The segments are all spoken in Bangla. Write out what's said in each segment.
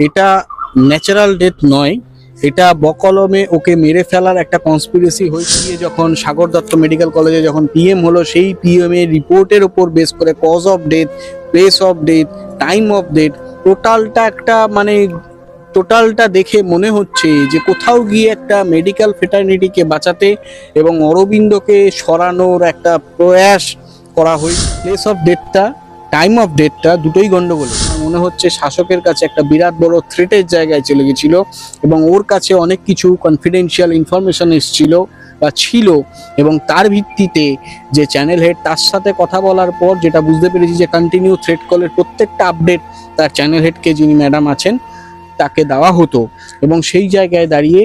এটা ন্যাচারাল ডেথ নয়, এটা বকলমে ওকে মেরে ফেলার একটা কনস্পিরেসি হয়েছে। যখন সাগর দত্ত মেডিকেল কলেজে যখন পিএম হলো, সেই পিএম এর রিপোর্টের উপর বেস করে cause of death, place of death, time of death, টোটালটা দেখে মনে হচ্ছে যে কোথাও গিয়ে একটা মেডিকেল ফ্রেটার্নিটিকে বাঁচাতে এবং অরবিন্দকে সরানোর একটা প্রয়াস করা হয়েছে। প্লেস অফ ডেথটা, টাইম অফ ডেথটা দুটোই গন্ডগোল। আমার মনে হচ্ছে শাসকের কাছে একটা বিরাট বড় থ্রেটের জায়গায় চলে গেছিল এবং ওর কাছে অনেক কিছু কনফিডেন্সিয়াল ইনফরমেশন এসেছিল বা ছিল, এবং তার ভিত্তিতে যে চ্যানেল হেড তার সাথে কথা বলার পর যেটা বুঝতে পেরেছি যে কন্টিনিউ থ্রেট কলের প্রত্যেকটা আপডেট তার চ্যানেল হেডকে, যিনি ম্যাডাম আছেন, তাকে দেওয়া হতো। এবং সেই জায়গায় দাঁড়িয়ে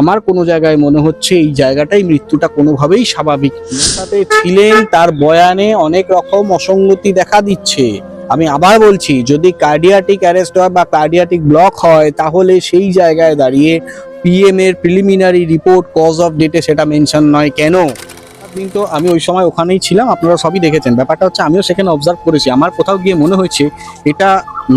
আমার কোনো জায়গায় মনে হচ্ছে এই জায়গাটাই মৃত্যুটা কোনোভাবেই স্বাভাবিক সাথে ছিলেন। তার বয়ানে অনেক রকম অসঙ্গতি দেখা দিচ্ছে। আমি আবার বলছি, যদি কার্ডিয়াটিক অ্যারেস্ট হয় বা কার্ডিয়াটিক ব্লক হয়, তাহলে সেই জায়গায় দাঁড়িয়ে পিএম এর প্রিলিমিনারি রিপোর্ট কজ অফ ডেটে সেটা মেনশন নয় কেন? কিন্তু আমি ওই সময় ওখানেই ছিলাম, আপনারা সবই দেখেছেন। ব্যাপারটা হচ্ছে আমিও সেখানে অবজার্ভ করেছি। আমার কোথাও গিয়ে মনে হয়েছে এটা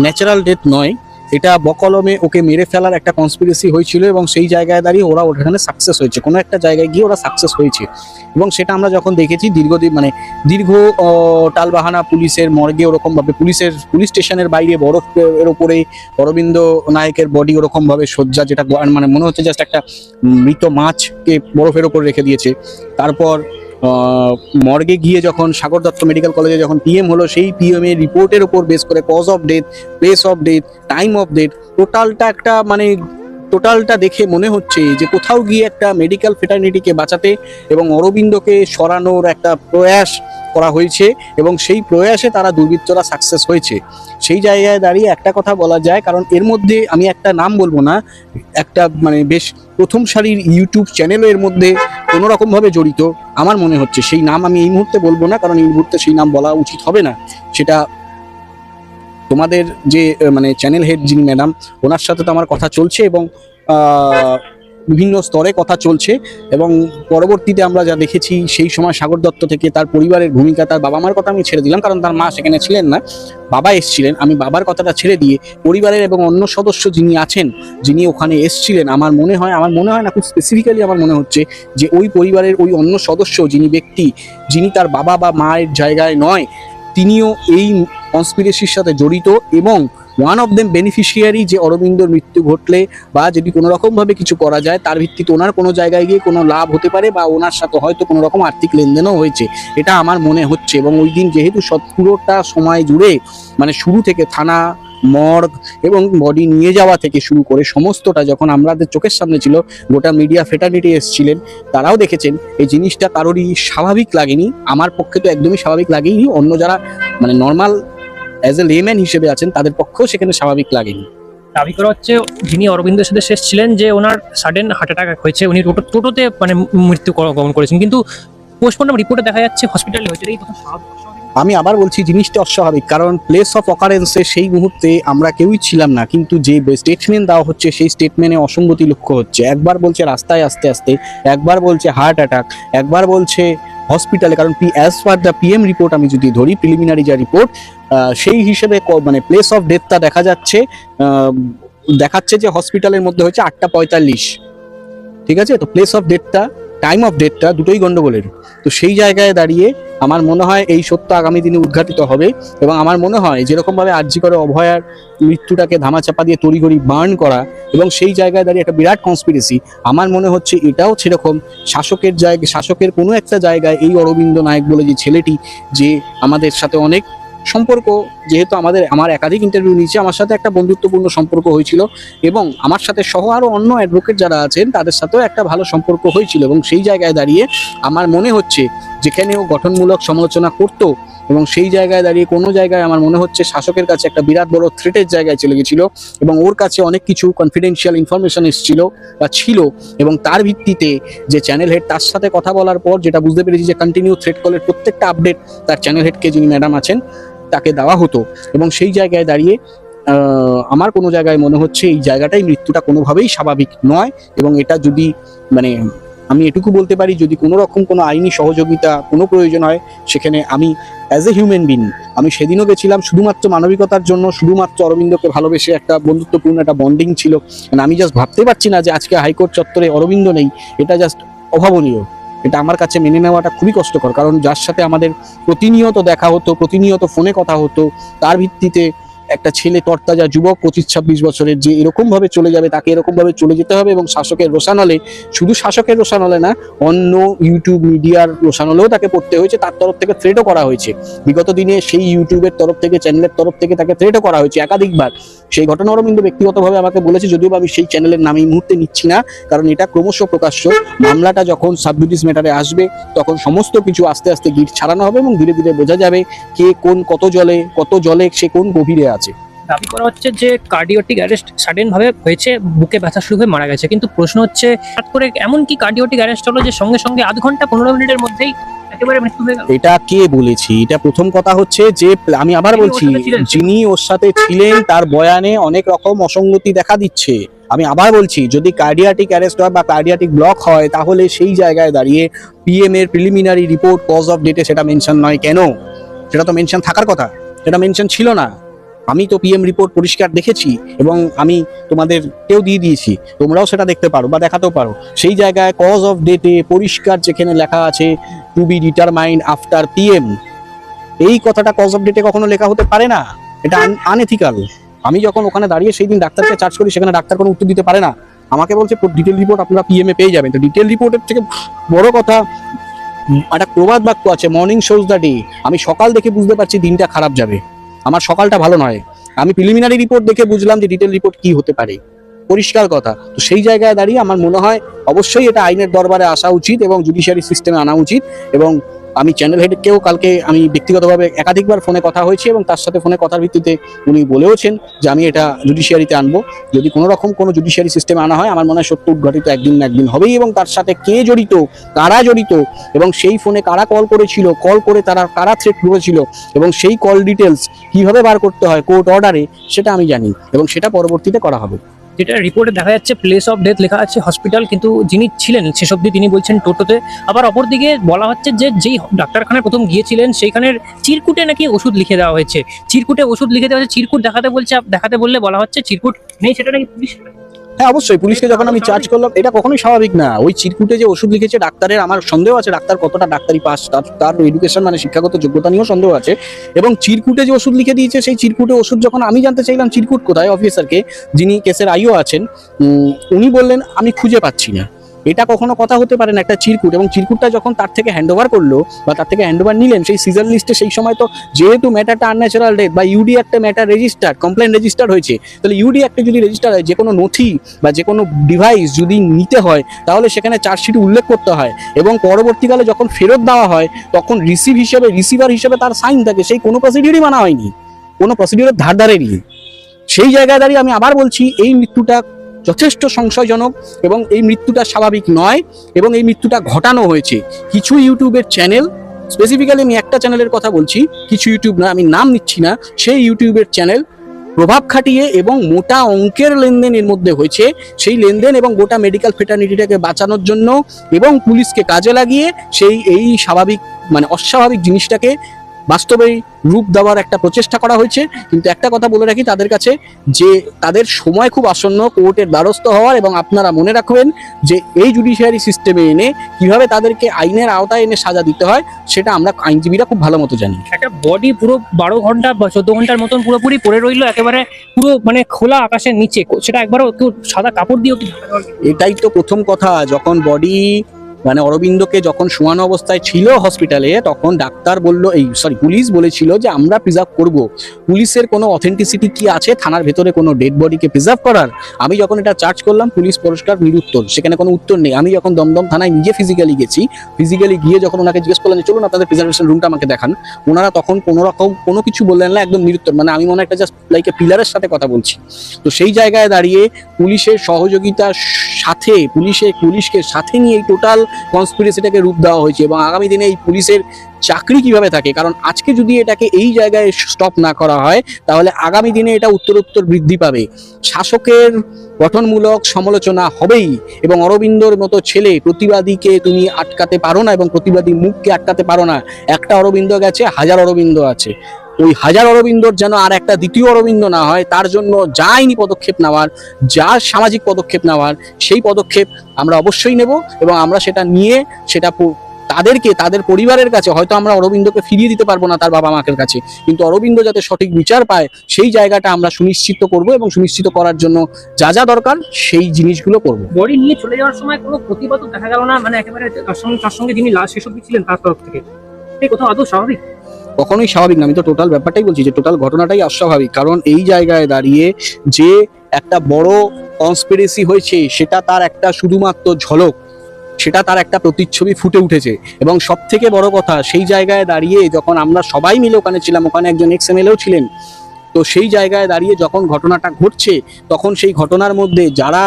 ন্যাচারাল ডেথ নয়, এটা বকলমে ওকে মেরে ফেলার একটা কনস্পিরেসি হয়েছিল এবং সেই জায়গায় দাঁড়িয়ে ওরা ওখানে সাকসেস হয়েছে, কোনো একটা জায়গায় গিয়ে ওরা সাকসেস হয়েছে। এবং সেটা আমরা যখন দেখেছি দীর্ঘ টালবাহানা পুলিশের মর্গে ওরকমভাবে পুলিশ স্টেশনের বাইরে বরফের ওপরে অরবিন্দ নায়কের বডি ওরকমভাবে সজ্জা, যেটা মনে হচ্ছে জাস্ট একটা মৃত মাছকে বরফের ওপর রেখে দিয়েছে। তারপর মর্গে গিয়ে যখন সাগর দত্ত মেডিকেল কলেজে যখন পিএম হলো, সেই পিএম এর রিপোর্টের উপর বেস করে cause of death, place of death, time of death, টোটালটা দেখে মনে হচ্ছে যে কোথাও গিয়ে একটা মেডিকেল ফ্রেটার্নিটিকে বাঁচাতে এবং অরবিন্দকে সরানোর একটা প্রয়াস করা হয়েছে এবং সেই প্রয়াসে তারা দুর্বৃত্তরা সাকসেস হয়েছে। সেই জায়গায় দাঁড়িয়ে একটা কথা বলা যায়, কারণ এর মধ্যে আমি একটা নাম বলবো না, একটা বেশ প্রথম সারির ইউটিউব চ্যানেলও এর মধ্যে কোনো রকমভাবে জড়িত আমার মনে হচ্ছে। সেই নাম আমি এই মুহূর্তে বলবো না, কারণ এই মুহূর্তে সেই নাম বলা উচিত হবে না। সেটা তোমাদের যে চ্যানেল হেড যিনি ম্যাডাম, ওনার সাথে তো আমার কথা চলছে এবং বিভিন্ন স্তরে কথা চলছে। এবং পরবর্তীতে আমরা যা দেখেছি, সেই সময় সাগর দত্ত থেকে তার পরিবারের ভূমিকা, তার বাবা মার কথা আমি ছেড়ে দিলাম, কারণ তার মা সেখানে ছিলেন না, বাবা এসছিলেন। আমি বাবার কথাটা ছেড়ে দিয়ে পরিবারের এবং অন্য সদস্য যিনি আছেন, যিনি ওখানে এসছিলেন, আমার মনে হয় না, খুব স্পেসিফিক্যালি আমার মনে হচ্ছে যে ওই পরিবারের ওই অন্য সদস্য যিনি তার বাবা বা মায়ের জায়গায় নয়, তিনিও এই কনস্পিরেসির সাথে জড়িত এবং ওয়ান অফ দেম বেনিফিশিয়ারি। যে অরবিন্দর মৃত্যু ঘটলে বা যদি কোনো রকমভাবে কিছু করা যায়, তার ভিত্তিতে ওনার কোনো জায়গায় গিয়ে কোনো লাভ হতে পারে বা ওনার সাথে হয়তো কোনো রকম আর্থিক লেনদেনও হয়েছে, এটা আমার মনে হচ্ছে। এবং ওই দিন যেহেতু পুরোটা সময় জুড়ে শুরু থেকে থানা, মর্গ এবং বডি নিয়ে যাওয়া থেকে শুরু করে সমস্তটা যখন আমাদের চোখের সামনে ছিল, গোটা মিডিয়া ফ্রেটার্নিটি এসেছিলেন, তারাও দেখেছেন এই জিনিসটা কারোরই স্বাভাবিক লাগেনি। আমার পক্ষে তো একদমই স্বাভাবিক লাগেনি, অন্য যারা নর্মাল অ্যাজ এ লেম্যান হিসেবে আছেন তাদের পক্ষেও সেখানে স্বাভাবিক লাগেনি। দাবি করা হচ্ছে যিনি অরবিন্দের সাথে শেষ ছিলেন যে ওনার সাডেন হার্ট অ্যাটাক হয়েছে, উনি টোটোতে মৃত্যু বরণ করেছেন, কিন্তু পোস্টমর্টম রিপোর্টে দেখা যাচ্ছে হসপিটালে হয়েছে। এই তখন আমি আবার বলছি জিনিসটা অস্বাভাবিক, কারণ প্লেস অফ অকারেন্সে সেই মুহূর্তে আমরা কেউই ছিলাম না, কিন্তু যে স্টেটমেন্ট দেওয়া হচ্ছে সেই স্টেটমেন্টে অসঙ্গতি লক্ষ্য হচ্ছে। একবার বলছে রাস্তায় আস্তে আস্তে, একবার বলছে হার্ট অ্যাটাক, একবার বলছে হসপিটালে। কারণ as per the PM report আমি যদি ধরি, প্রিলিমিনারি যা রিপোর্ট, সেই হিসেবে প্লেস অফ ডেথটা দেখাচ্ছে যে হসপিটালের মধ্যে হচ্ছে 8:45, ঠিক আছে? তো প্লেস অফ ডেথটা, টাইম অফ ডেথটা দুটোই গন্ডগোলের। তো সেই জায়গায় দাঁড়িয়ে আমার মনে হয় এই সত্য আগামী দিনে উদ্ঘাটিত হবে এবং আমার মনে হয় যেরকমভাবে আরজি করে অভয়ার মৃত্যুটাকে ধামাচাপা দিয়ে তড়িঘড়ি বার্ন করা এবং সেই জায়গায় দাঁড়িয়ে একটা বিরাট কনস্পিরেসি, আমার মনে হচ্ছে এটাও সেরকম শাসকের কোনো একটা জায়গায় এই অরবিন্দ নায়ক বলে যে ছেলেটি, যে আমাদের সাথে অনেক সম্পর্ক, যেহেতু আমার একাধিক ইন্টারভিউ নিয়েছে, আমার সাথে একটা বন্ধুত্বপূর্ণ সম্পর্ক হয়েছিল এবং আমার সাথে সহ আরো অন্য অ্যাডভোকেট যারা আছেন তাদের সাথেও একটা ভালো সম্পর্ক হয়েছিল। এবং সেই জায়গায় দাঁড়িয়ে আমার মনে হচ্ছে যেখানেও গঠনমূলক সমালোচনা করতো এবং সেই জায়গায় দাঁড়িয়ে কোনো জায়গায় আমার মনে হচ্ছে শাসকের কাছে একটা বিরাট বড় থ্রেটের জায়গায় চলে গেছিল এবং ওর কাছে অনেক কিছু কনফিডেন্সিয়াল ইনফরমেশন এসেছিল বা ছিল, এবং তার ভিত্তিতে যে চ্যানেল হেড তার সাথে কথা বলার পর যেটা বুঝতে পেরেছি যে কন্টিনিউ থ্রেট কলের প্রত্যেকটা আপডেট তার চ্যানেল হেডকে, যিনি ম্যাডাম আছেন, তাকে দেওয়া হতো। এবং সেই জায়গায় দাঁড়িয়ে আমার কোনো জায়গায় মনে হচ্ছে এই জায়গাটাই মৃত্যুটা কোনোভাবেই স্বাভাবিক নয় এবং এটা যদি আমি এটুকু বলতে পারি, যদি কোনো রকম কোনো আইনি সহযোগিতা কোনো প্রয়োজন হয়, সেখানে আমি অ্যাজ এ হিউম্যান বিং, আমি সেদিনও গেছিলাম শুধুমাত্র মানবিকতার জন্য, শুধুমাত্র অরবিন্দকে ভালোবেসে, একটা বন্ধুত্বপূর্ণ একটা বন্ডিং ছিল। মানে আমি জাস্ট ভাবতে পারছি না যে আজকে হাইকোর্ট চত্বরে অরবিন্দ নেই, এটা জাস্ট অভাবনীয়। এটা আমার কাছে মেনে নেওয়াটা খুবই কষ্টকর, কারণ যার সাথে আমাদের প্রতিনিয়ত দেখা হতো, প্রতিনিয়ত ফোনে কথা হতো, তার ভিত্তিতে একটা ছেলে তরতাজা যুবক 25-26 বছরের যে এরকম ভাবে চলে যাবে, তাকে এরকম ভাবে চলে যেতে হবে, এবং শাসকের রোষানলে, শুধু শাসকের রোষানলে না, অন্য ইউটিউব মিডিয়ার রোষানলেও তাকে পড়তে হয়েছে। তার তরফ থেকে থ্রেটও করা হয়েছে, বিগত দিনে সেই ইউটিউবের তরফ থেকে, চ্যানেলের তরফ থেকে তাকে থ্রেটও করা হয়েছে একাধিকবার। সেই ঘটনা অরবিন্দ ব্যক্তিগতভাবে আমাকে বলেছে, যদিও আমি সেই চ্যানেলের নাম এই মুহূর্তে নিচ্ছি না, কারণ এটা ক্রমশ প্রকাশ্য। মামলাটা যখন সাবজুডিস ম্যাটারে আসবে, তখন সমস্ত কিছু আস্তে আস্তে গিট ছাড়ানো হবে এবং ধীরে ধীরে বোঝা যাবে কে কোন কত জলে সে কোন গভীরে আছে। দাবি করা হচ্ছে যে কার্ডিওটিক অ্যারেস্ট সাডেন ভাবে হয়েছে, বুকে ব্যথা শুরু হয়ে মারা গেছে, কিন্তু প্রশ্ন হচ্ছে হঠাৎ করে এমন কি কার্ডিওটিক অ্যারেস্ট হলো যে সঙ্গে সঙ্গে আধ ঘন্টা 15 মিনিটের মধ্যেই একেবারে মৃত্যু হয়ে গেল? এটা কে বলেছি? এটা প্রথম কথা হচ্ছে যে আমি আবার বলছি, যিনি ওর সাথে ছিলেন তার বয়ানে অনেক রকম অসঙ্গতি দেখা দিচ্ছে। আমি আবার বলছি, যদি কার্ডিয়াটিক অ্যারেস্ট হয় বা কার্ডিয়াটিক ব্লক হয়, তাহলে সেই জায়গায় দাঁড়িয়ে পিএম এর প্রিলিমিনারি রিপোর্ট কজ অফ ডেটে সেটা মেনশন নয় কেন? সেটা তো মেনশন থাকার কথা, সেটা মেনশন ছিল না। আমি তো পিএম রিপোর্ট পরিষ্কার দেখেছি এবং আমি তোমাদেরকেও দিয়ে দিয়েছি, তোমরাও সেটা দেখতে পারো বা দেখাতেও পারো। সেই জায়গায় কজ অফ ডেটে পরিষ্কার যেখানে লেখা আছে to be determined after PM, এই কথাটা কজ অফ ডেটে কখনো লেখা হতে পারে না। এটা আনএথিক্যাল। আমি যখন ওখানে দাঁড়িয়ে সেই দিন ডাক্তারকে চার্জ করি, সেখানে ডাক্তার কোনো উত্তর দিতে পারে না। আমাকে বলছে ডিটেল রিপোর্ট আপনারা পিএম এ পেয়ে যাবেন। তো ডিটেল রিপোর্টের থেকে বড় কথা, একটা প্রবাদ বাক্য আছে, মর্নিং শোজ দ্য ডে। আমি সকাল দেখে বুঝতে পারছি দিনটা খারাপ যাবে, আমার সকালটা ভালো নয়। আমি প্রিলিমিনারি রিপোর্ট দেখে বুঝলাম যে ডিটেল রিপোর্ট কি হতে পারে, পরিষ্কার কথা। তো সেই জায়গায় দাঁড়িয়ে আমার মনে হয় অবশ্যই এটা আইনের দরবারে আসা উচিত এবং জুডিশিয়ারি সিস্টেমে আনা উচিত। এবং আমি চ্যানেল হেডকেও কালকে আমি ব্যক্তিগতভাবে একাধিকবার ফোনে কথা হয়েছে এবং তার সাথে ফোনে কথার ভিত্তিতে উনি বলেওছেন যে আমি এটা জুডিশিয়ারিতে আনবো। যদি কোনো রকম কোনো জুডিশিয়ারি সিস্টেমে আনা হয়, আমার মনে হয় সত্য উদ্ঘাটিত একদিন না একদিন হবেই, এবং তার সাথে কে জড়িত, কারা জড়িত, এবং সেই ফোনে কারা কল করেছিল, কল করে তারা কারা থ্রেট করেছিল, এবং সেই কল ডিটেলস কিভাবে বার করতে হয় কোর্ট অর্ডারে, সেটা আমি জানি এবং সেটা পরবর্তীতে করা হবে। যেটা রিপোর্টে দেখা যাচ্ছে প্লেস অফ ডেথ লেখা আছে হসপিটাল, কিন্তু যিনি ছিলেন শেষ অবধি তিনি বলছেন টোটোতে। আবার অপরদিকে বলা হচ্ছে যে যেই ডাক্তারখানায় প্রথম গিয়েছিলেন সেইখানের চিরকুটে নাকি ওষুধ লিখে দেওয়া হয়েছে, চিরকুটে ওষুধ লিখে দেওয়া হয়েছে, চিরকুট দেখাতে বললে বলা হচ্ছে চিরকুট নেই, সেটা নাকি পুলিশ। হ্যাঁ অবশ্যই, পুলিশকে যখন আমি চার্জ করলাম, এটা কখনোই স্বাভাবিক না। ওই চিরকুটে যে ওষুধ লিখেছে ডাক্তারের, আমার সন্দেহ আছে ডাক্তার কতটা ডাক্তারি পাস, তার এডুকেশন মানে শিক্ষাগত যোগ্যতা নিয়েও সন্দেহ আছে। এবং চিরকুটে যে ওষুধ লিখে দিয়েছে, সেই চিরকুটে ওষুধ যখন আমি জানতে চাইলাম চিরকুট কোথায়, অফিসারকে যিনি কেসের আইও আছেন, উনি বললেন আমি খুঁজে পাচ্ছি না। এটা কখনো কথা হতে পারে না, একটা চিরকুট। এবং চিরকুটটা যখন তার থেকে হ্যান্ড ওভার করলো বা তার থেকে হ্যান্ড ওভার নিলেন, সেই সিজার লিস্টে সেই সময় তো যেহেতু ম্যাটারটা আনন্যাচারাল ডেথ বা ইউডি একটা ম্যাটার রেজিস্টার্ড, কমপ্লেন রেজিস্টার হয়েছে, তাহলে ইউডি একটা যদি রেজিস্টার হয়, যে কোনো নথি বা যে কোনো ডিভাইস যদি নিতে হয়, তাহলে সেখানে চার্জশিটে উল্লেখ করতে হয় এবং পরবর্তীকালে যখন ফেরত দেওয়া হয় তখন রিসিভার হিসেবে তার সাইন থাকে। সেই কোনো প্রসিডিউরই মানা হয়নি, কোনো প্রসিডিউরের ধারেনি। সেই জায়গায় দাঁড়িয়ে আমি আবার বলছি, এই মৃত্যুটা যথেষ্ট সংশয়জনক এবং এই মৃত্যুটা স্বাভাবিক নয় এবং এই মৃত্যুটা ঘটানো হয়েছে। কিছু ইউটিউবের চ্যানেল, স্পেসিফিক্যালি আমি একটা চ্যানেলের কথা বলছি, কিছু ইউটিউব না, আমি নাম নিচ্ছি না, সেই ইউটিউবের চ্যানেল প্রভাব খাটিয়ে এবং মোটা অঙ্কের লেনদেন এর মধ্যে হয়েছে, সেই লেনদেন এবং গোটা মেডিকেল ফেটার্নিটিটাকে বাঁচানোর জন্য এবং পুলিশকে কাজে লাগিয়ে এই স্বাভাবিক মানে অস্বাভাবিক জিনিসটাকে বাস্তবে রূপ দেওয়ার একটা প্রচেষ্টা করা হয়েছে। কিন্তু একটা কথা বলে রাখি তাদের কাছে, যে তাদের সময় খুব আসন্ন কোর্টের দ্বারস্থ হওয়ার, এবং আপনারা মনে রাখবেন যে এই জুডিশিয়ারি সিস্টেমে এনে কিভাবে তাদেরকে আইনের আওতায় এনে সাজা দিতে হয়, সেটা আমরা আইনজীবীরা খুব ভালো মতো জানি। একটা বডি পুরো 12 ঘন্টা বা 14 ঘন্টার মতন পুরোপুরি পড়ে রইলো একেবারে পুরো মানে খোলা আকাশের নিচে, সেটা একবারও একটু সাদা কাপড় দিয়ে এটাই তো প্রথম কথা। যখন বডি মানে অরবিন্দকে যখন শোয়ানো অবস্থায় ছিল হসপিটালে, তখন ডাক্তার বললো, পুলিশ বলেছিল যে আমরা প্রিজার্ভ করব। পুলিশের কোনো অথেন্টিসিটি কি আছে থানার ভেতরে কোনো ডেড বডিকে প্রিজার্ভ করার? আমি যখন এটা চার্জ করলাম, পুলিশ পরিষ্কার নিরুত্তর, সেখানে কোনো উত্তর নেই। আমি যখন দমদম থানায় নিজে ফিজিক্যালি গিয়ে যখন ওনাকে জিজ্ঞেস করলাম যে চলুন আপনাদের প্রিজার্ভেশন রুমটা আমাকে দেখান, ওনারা তখন কোনো রকম কোনো কিছু বললেন না, একদম নিরুত্তর। মানে আমি মনে একটা জাস্ট লাইক এ পিলারের সাথে কথা বলছি। তো সেই জায়গায় দাঁড়িয়ে পুলিশের সহযোগিতার সাথে পুলিশকে সাথে নিয়ে এই টোটাল কনস্পিরেসিটাকে রূপ দেওয়া হয়েছে এবং আগামী দিনে এই পুলিশের চাকরি কিভাবে থাকে। কারণ আজকে যদি এটাকে এই জায়গায় স্টপ না করা হয় তাহলে আগামী দিনে এটা উত্তরোত্তর বৃদ্ধি পাবে। শাসকের গঠনমূলক সমালোচনা হবেই, এবং অরবিন্দর মতো ছেলে প্রতিবাদীকে তুমি আটকাতে পারো না এবং প্রতিবাদী মুখকে আটকাতে পারো না। একটা অরবিন্দ গেছে, হাজার অরবিন্দ আছে। ওই হাজার অরবিন্দর যেন আর একটা দ্বিতীয় অরবিন্দ না হয়, তার জন্য যা আইনি পদক্ষেপ নেওয়ার, যা সামাজিক পদক্ষেপ নেওয়ার, সেই পদক্ষেপ আমরা অবশ্যই নেব। এবং আমরা সেটা নিয়ে সেটা তাদেরকে, তাদের পরিবারের কাছে, হয়তো আমরা অরবিন্দকে ফিরিয়ে দিতে পারবো না তার বাবা মাকে কাছে, কিন্তু অরবিন্দ যাতে সঠিক বিচার পায় সেই জায়গাটা আমরা সুনিশ্চিত করব, এবং সুনিশ্চিত করার জন্য যা যা দরকার সেই জিনিসগুলো করব। বডি নিয়ে চলে যাওয়ার সময় কোনো প্রতিবাদও দেখা গেল না, মানে একেবারে তার সঙ্গে যিনি লাশ শেষ অবধি ছিলেন তার তরফ থেকে, এই কোথাও আদৌ স্বাভাবিক? কখনোই স্বাভাবিক না। আমি তো টোটাল ব্যাপারটাই বলছি যে টোটাল ঘটনাটাই অস্বাভাবিক। কারণ এই জায়গায় দাঁড়িয়ে যে একটা বড় কনস্পিরেসি হয়েছে সেটা তার একটা শুধুমাত্র ঝলক, সেটা তার একটা প্রতিচ্ছবি ফুটে উঠেছে। এবং সব থেকে বড় কথা, সেই জায়গায় দাঁড়িয়ে যখন আমরা সবাই মিলে ওখানে ছিলাম, ওখানে একজন XMLAও ছিলেন, তো সেই জায়গায় দাঁড়িয়ে যখন ঘটনাটা ঘটছে তখন সেই ঘটনার মধ্যে যারা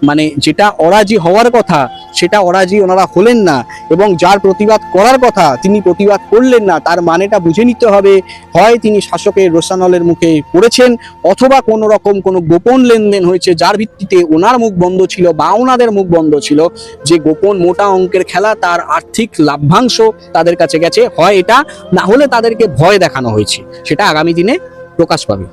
মানে যেটা অরাজি হওয়ার কথা সেটা অরাজি ওনারা হলেন না, এবং যার প্রতিবাদ করার কথা তিনি প্রতিবাদ করলেন না, তার মানেটা বুঝে নিতে হবে হয় তিনি শাসকের রোষানলের মুখে পড়েছেন, অথবা কোনো রকম কোনো গোপন লেনদেন হয়েছে যার ভিত্তিতে ওনার মুখ বন্ধ ছিল বা ওনাদের মুখ বন্ধ ছিল। যে গোপন মোটা অঙ্কের খেলা, তার আর্থিক লাভ্যাংশ তাদের কাছে গেছে, হয় এটা, না হলে তাদেরকে ভয় দেখানো হয়েছে। সেটা আগামী দিনে প্রকাশ পাবে।